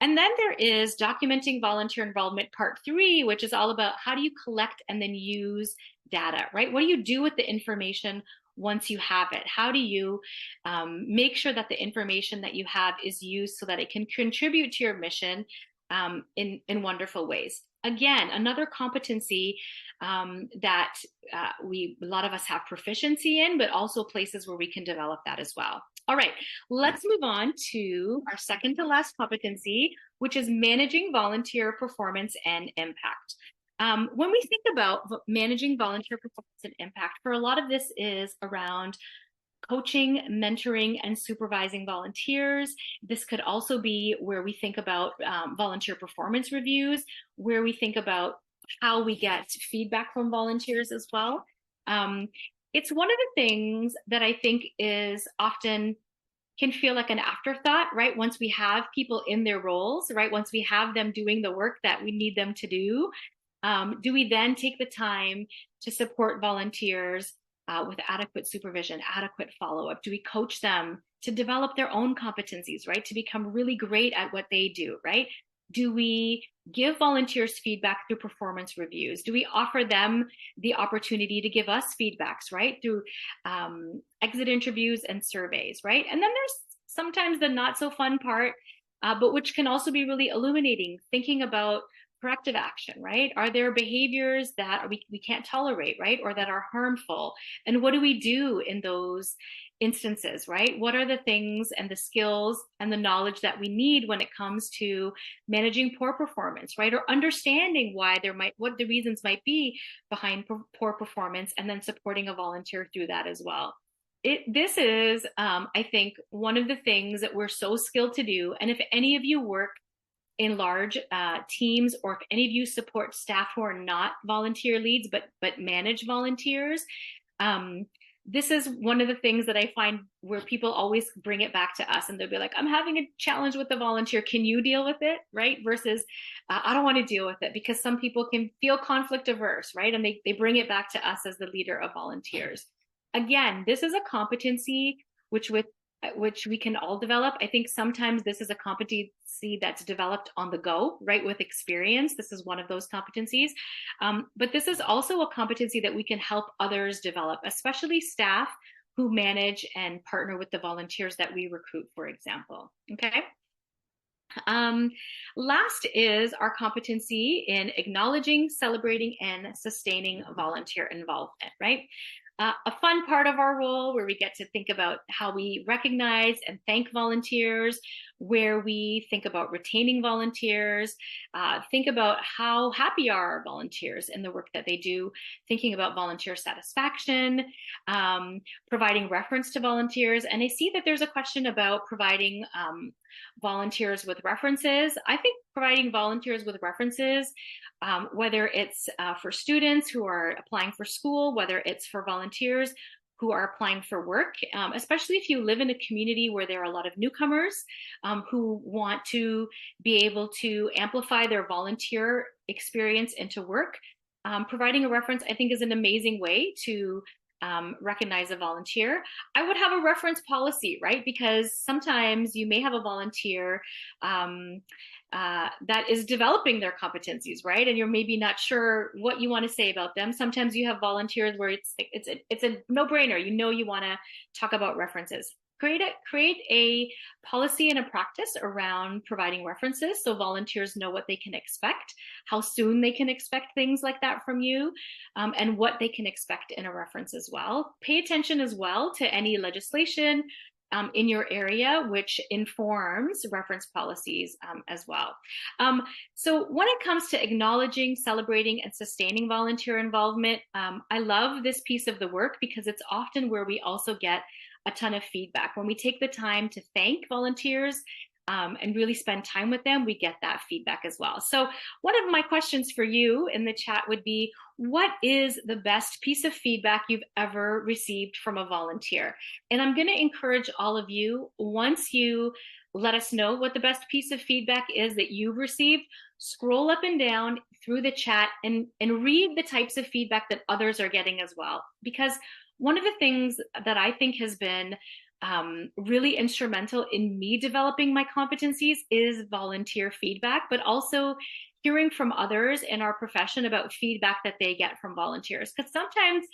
B: And then there is documenting volunteer involvement part 3, which is all about how do you collect and then use data, right? What do you do with the information once you have it? How do you make sure that the information that you have is used so that it can contribute to your mission in wonderful ways? Again, another competency that a lot of us have proficiency in, but also places where we can develop that as well. All right, let's move on to our second to last competency, which is managing volunteer performance and impact. When we think about managing volunteer performance and impact, for a lot of this is around coaching, mentoring, and supervising volunteers. This could also be where we think about volunteer performance reviews, where we think about how we get feedback from volunteers as well. It's one of the things that I think is often can feel like an afterthought, right? Once we have people in their roles, right? Once we have them doing the work that we need them to do we then take the time to support volunteers with adequate supervision, adequate follow-up? Do we coach them to develop their own competencies, right? To become really great at what they do, right? Do we give volunteers feedback through performance reviews? Do we offer them the opportunity to give us feedbacks, right? Through exit interviews and surveys, right? And then there's sometimes the not so fun part, but which can also be really illuminating, thinking about corrective action, right? Are there behaviors that we can't tolerate, right? Or that are harmful? And what do we do in those instances, right? What are the things and the skills and the knowledge that we need when it comes to managing poor performance, right? Or understanding what the reasons might be behind poor performance, and then supporting a volunteer through that as well. This is, I think, one of the things that we're so skilled to do. And if any of you work in large teams, or if any of you support staff who are not volunteer leads but manage volunteers, this is one of the things that I find where people always bring it back to us, and they'll be like, I'm having a challenge with the volunteer. Can you deal with it? Right? Versus, I don't want to deal with it, because some people can feel conflict averse, right? And they bring it back to us as the leader of volunteers. Again, this is a competency which we can all develop. I think sometimes this is a competency that's developed on the go, right? With experience. This is one of those competencies. But this is also a competency that we can help others develop, especially staff who manage and partner with the volunteers that we recruit, for example. Okay. Last is our competency in acknowledging, celebrating, and sustaining volunteer involvement, right? A fun part of our role where we get to think about how we recognize and thank volunteers, where we think about retaining volunteers, think about how happy are our volunteers in the work that they do, thinking about volunteer satisfaction, providing reference to volunteers. And I see that there's a question about providing volunteers with references. I think providing volunteers with references, whether it's for students who are applying for school, whether it's for volunteers who are applying for work, especially if you live in a community where there are a lot of newcomers who want to be able to amplify their volunteer experience into work. Providing a reference, I think, is an amazing way to recognize a volunteer. I would have a reference policy, right? Because sometimes you may have a volunteer that is developing their competencies, right? And you're maybe not sure what you want to say about them. Sometimes you have volunteers where it's a no-brainer. You know, you want to talk about references. Create a policy and a practice around providing references, so volunteers know what they can expect, how soon they can expect things like that from you, and what they can expect in a reference as well. Pay attention as well to any legislation in your area, which informs reference policies as well. So when it comes to acknowledging, celebrating, and sustaining volunteer involvement, I love this piece of the work because it's often where we also get a ton of feedback. When we take the time to thank volunteers and really spend time with them, we get that feedback as well. So one of my questions for you in the chat would be, what is the best piece of feedback you've ever received from a volunteer? And I'm going to encourage all of you, once you let us know what the best piece of feedback is that you've received, scroll up and down through the chat and read the types of feedback that others are getting as well. Because one of the things that I think has been really instrumental in me developing my competencies is volunteer feedback, but also hearing from others in our profession about feedback that they get from volunteers. Because sometimes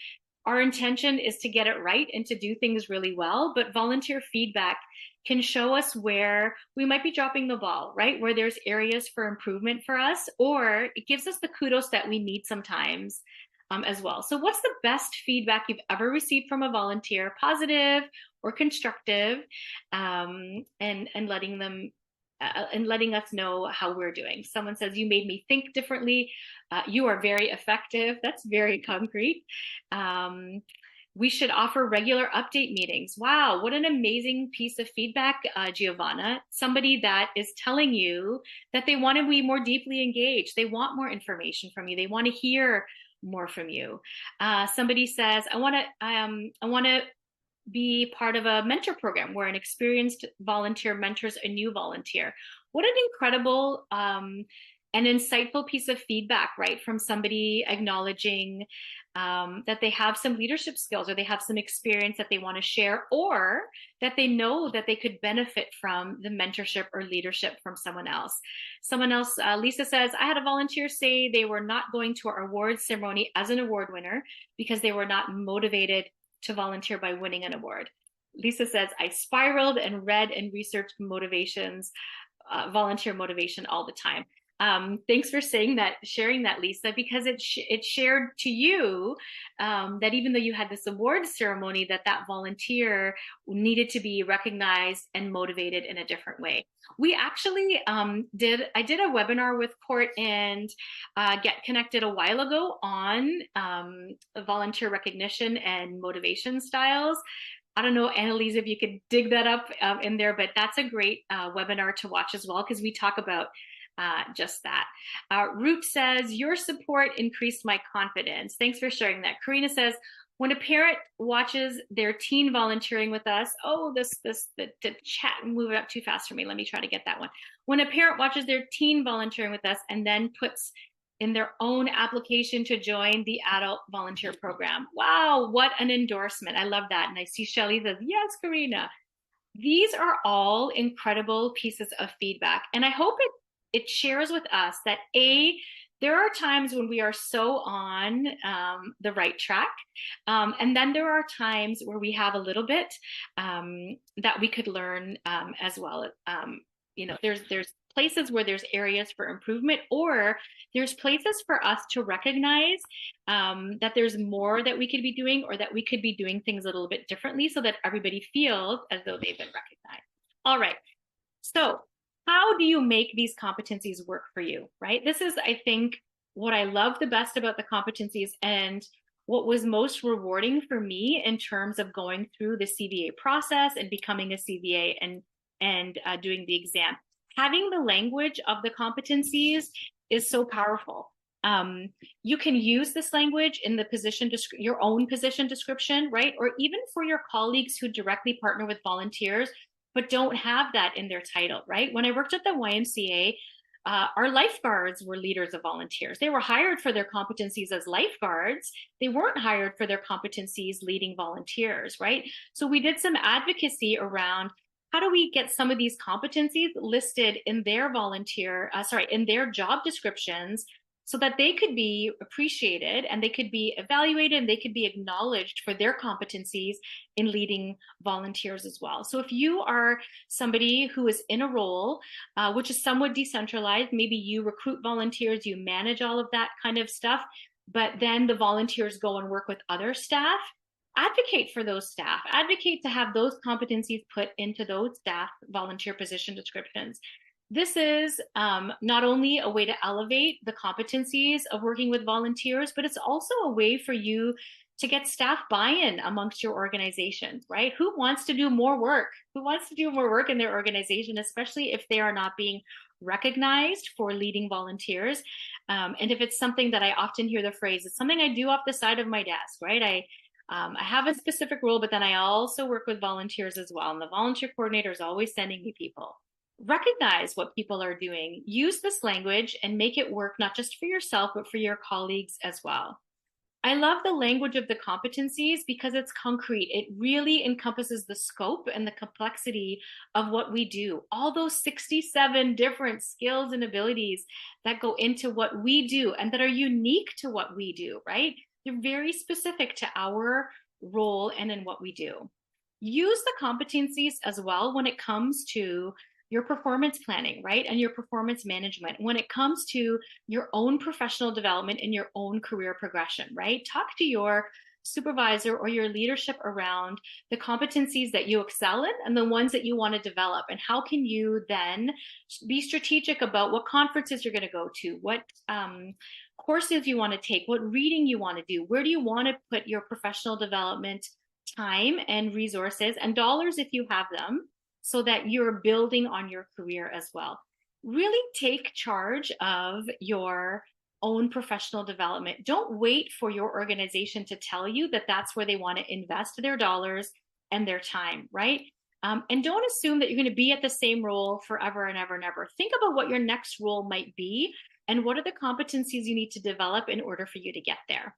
B: our intention is to get it right and to do things really well, but volunteer feedback can show us where we might be dropping the ball, right? Where there's areas for improvement for us, or it gives us the kudos that we need sometimes as well. So what's the best feedback you've ever received from a volunteer, positive or constructive, and letting them and letting us know how we're doing. Someone says, you made me think differently. You are very effective. That's very concrete. We should offer regular update meetings. Wow, what an amazing piece of feedback, Giovanna. Somebody that is telling you that they want to be more deeply engaged. They want more information from you. They want to hear more from you. Somebody says, I want to be part of a mentor program where an experienced volunteer mentors a new volunteer. What an incredible and insightful piece of feedback, right? From somebody acknowledging that they have some leadership skills, or they have some experience that they want to share, or that they know that they could benefit from the mentorship or leadership from someone else. Someone else, Lisa says, I had a volunteer say they were not going to our awards ceremony as an award winner because they were not motivated to volunteer by winning an award. Lisa says, I spiraled and read and researched motivations, volunteer motivation all the time. Thanks for saying that, sharing that, Lisa, because it shared to you that even though you had this award ceremony, that volunteer needed to be recognized and motivated in a different way. We actually I did a webinar with Court and Get Connected a while ago on volunteer recognition and motivation styles. I don't know, Annalise, if you could dig that up in there, but that's a great webinar to watch as well, because we talk about just that. Root says, your support increased my confidence. Thanks for sharing that. Karina says, when a parent watches their teen volunteering with us, oh, the chat moved up too fast for me. Let me try to get that one. When a parent watches their teen volunteering with us and then puts in their own application to join the adult volunteer program. Wow, what an endorsement. I love that. And I see Shelly says, yes, Karina. These are all incredible pieces of feedback. And I hope it shares with us that there are times when we are so on the right track. And then there are times where we have a little bit that we could learn as well. There's places where there's areas for improvement, or there's places for us to recognize that there's more that we could be doing, or that we could be doing things a little bit differently so that everybody feels as though they've been recognized. All right. So how do you make these competencies work for you, right? This is, I think, what I love the best about the competencies, and what was most rewarding for me in terms of going through the CVA process and becoming a CVA and doing the exam. Having the language of the competencies is so powerful. You can use this language in the your own position description, right? Or even for your colleagues who directly partner with volunteers, but don't have that in their title, right? When I worked at the YMCA, our lifeguards were leaders of volunteers. They were hired for their competencies as lifeguards. They weren't hired for their competencies leading volunteers, right? So we did some advocacy around how do we get some of these competencies listed in their in their job descriptions, so that they could be appreciated and they could be evaluated and they could be acknowledged for their competencies in leading volunteers as well. So if you are somebody who is in a role which is somewhat decentralized, maybe you recruit volunteers, you manage all of that kind of stuff, but then the volunteers go and work with other staff, advocate for those staff, advocate to have those competencies put into those staff volunteer position descriptions. This is not only a way to elevate the competencies of working with volunteers, but it's also a way for you to get staff buy-in amongst your organization, right? Who wants to do more work? Who wants to do more work in their organization, especially if they are not being recognized for leading volunteers? And if it's something that I often hear the phrase, it's something I do off the side of my desk, right? I have a specific role, but then I also work with volunteers as well. And the volunteer coordinator is always sending me people. Recognize what people are doing. Use this language and make it work, not just for yourself, but for your colleagues as well. I love the language of the competencies because it's concrete. It really encompasses the scope and the complexity of what we do. All those 67 different skills and abilities that go into what we do and that are unique to what we do, right? They're very specific to our role and in what we do. Use the competencies as well when it comes to your performance planning, right? And your performance management. When it comes to your own professional development and your own career progression, right? Talk to your supervisor or your leadership around the competencies that you excel in and the ones that you want to develop. And how can you then be strategic about what conferences you're going to go to, what courses you want to take, what reading you want to do, where do you want to put your professional development time and resources and dollars if you have them, so that you're building on your career as well. Really take charge of your own professional development. Don't wait for your organization to tell you that that's where they want to invest their dollars and their time, right? And don't assume that you're going to be at the same role forever and ever and ever. Think about what your next role might be and what are the competencies you need to develop in order for you to get there.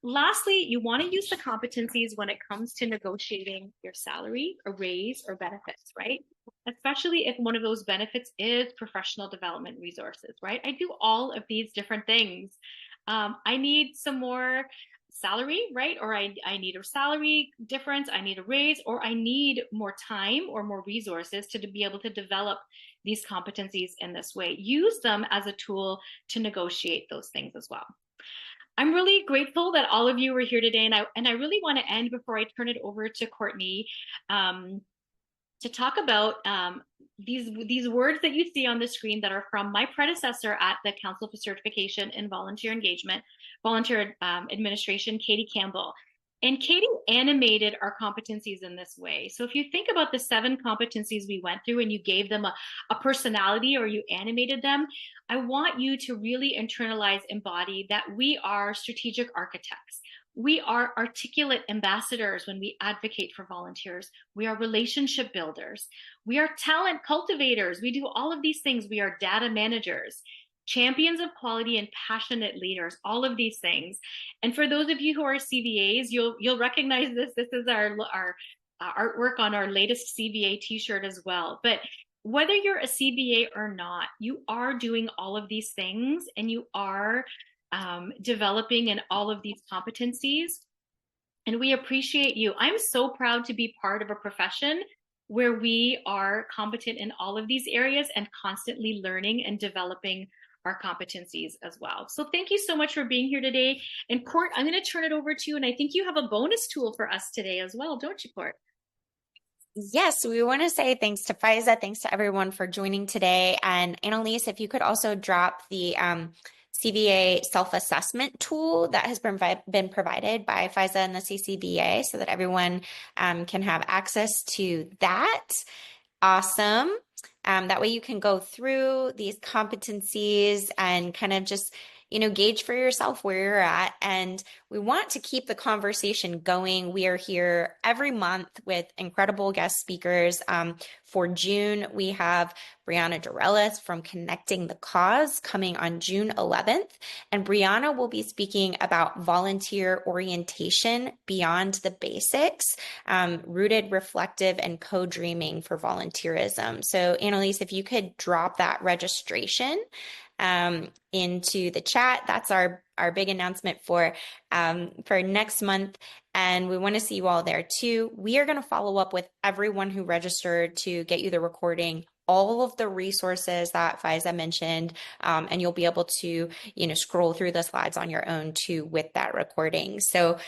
B: Lastly, you want to use the competencies when it comes to negotiating your salary, a raise, or benefits, right? Especially if one of those benefits is professional development resources, right? I do all of these different things. I need some more salary, right? Or I need a salary difference, I need a raise, or I need more time or more resources to be able to develop these competencies in this way. Use them as a tool to negotiate those things as well. I'm really grateful that all of you were here today, and I really want to end before I turn it over to Courtney, um, to talk about these words that you see on the screen that are from my predecessor at the Council for Certification in Volunteer Engagement, Volunteer Administration, Katie Campbell. And Katie animated our competencies in this way. So if you think about the 7 competencies we went through and you gave them a personality or you animated them, I want you to really internalize, embody that we are strategic architects. We are articulate ambassadors when we advocate for volunteers. We are relationship builders. We are talent cultivators. We do all of these things. We are data managers, champions of quality and passionate leaders, all of these things. And for those of you who are CVAs, you'll recognize this. This is our artwork on our latest CVA t-shirt as well. But whether you're a CVA or not, you are doing all of these things and you are developing in all of these competencies. And we appreciate you. I'm so proud to be part of a profession where we are competent in all of these areas and constantly learning and developing our competencies as well. So thank you so much for being here today. And Court, I'm going to turn it over to you. And I think you have a bonus tool for us today as well, don't you, Court?
A: Yes, we want to say thanks to Faiza. Thanks to everyone for joining today. And Annalise, if you could also drop the CVA self-assessment tool that has been provided by Faiza and the CCBA so that everyone can have access to that. Awesome. That way you can go through these competencies and kind of just, gauge for yourself where you're at. And we want to keep the conversation going. We are here every month with incredible guest speakers. For June, we have Brianna Dorellis from Connecting the Cause coming on June 11th. And Brianna will be speaking about volunteer orientation beyond the basics, rooted, reflective, and co-dreaming for volunteerism. So Annalise, if you could drop that registration into the chat. That's our big announcement for next month. And we want to see you all there too. We are going to follow up with everyone who registered to get you the recording, all of the resources that Faiza mentioned, and you'll be able to, scroll through the slides on your own too with that recording. So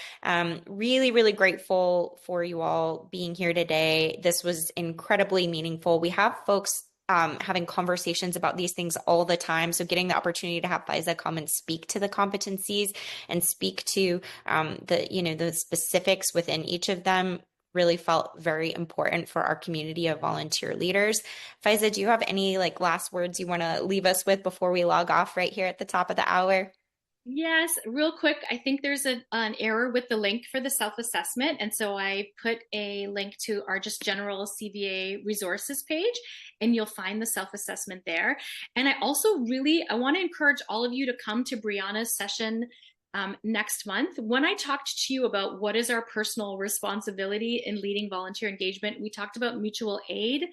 A: really, really grateful for you all being here today. This was incredibly meaningful. We have folks having conversations about these things all the time. So getting the opportunity to have Faiza come and speak to the competencies and speak to the specifics within each of them really felt very important for our community of volunteer leaders. Faiza, do you have any last words you want to leave us with before we log off right here at the top of the hour?
B: Yes, real quick, I think there's an error with the link for the self-assessment. And so I put a link to our just general CVA resources page, and you'll find the self-assessment there. And I also I want to encourage all of you to come to Brianna's session next month. When I talked to you about what is our personal responsibility in leading volunteer engagement, we talked about mutual aid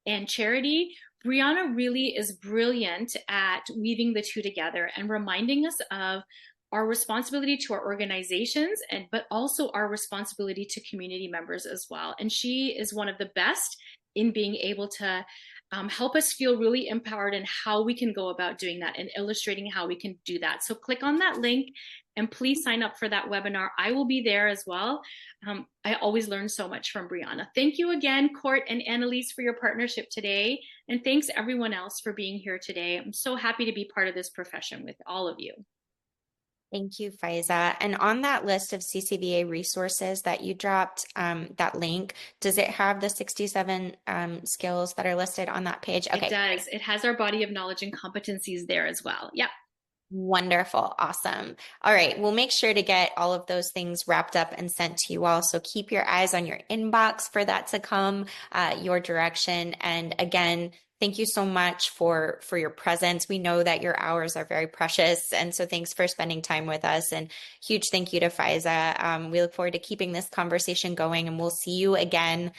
B: and charity. Brianna really is brilliant at weaving the two together and reminding us of our responsibility to our organizations, but also our responsibility to community members as well. And she is one of the best in being able to help us feel really empowered in how we can go about doing that and illustrating how we can do that. So click on that link and please sign up for that webinar. I will be there as well. I always learn so much from Brianna. Thank you again, Court and Annalise, for your partnership today. And thanks everyone else for being here today. I'm so happy to be part of this profession with all of you.
A: Thank you, Faiza. And on that list of CCVA resources that you dropped, that link, does it have the 67 skills that are listed on that page?
B: Okay. It does. It has our body of knowledge and competencies there as well. Yep.
A: Wonderful. Awesome. All right. We'll make sure to get all of those things wrapped up and sent to you all. So keep your eyes on your inbox for that to come your direction. And again, thank you so much for your presence. We know that your hours are very precious. And so thanks for spending time with us. And huge thank you to Faiza. We look forward to keeping this conversation going, and we'll see you again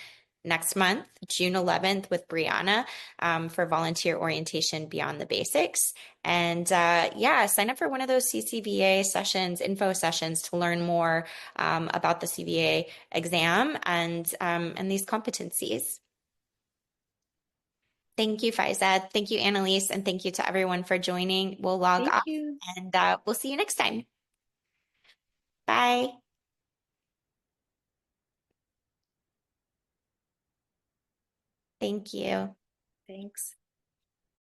A: next month, June 11th, with Brianna for volunteer orientation beyond the basics. And yeah, sign up for one of those CCVA sessions, info sessions to learn more about the CVA exam and these competencies. Thank you, Faiza. Thank you, Annalise. And thank you to everyone for joining. We'll log
B: Thank
A: off
B: you.
A: and we'll see you next time. Bye. Thank you.
B: Thanks.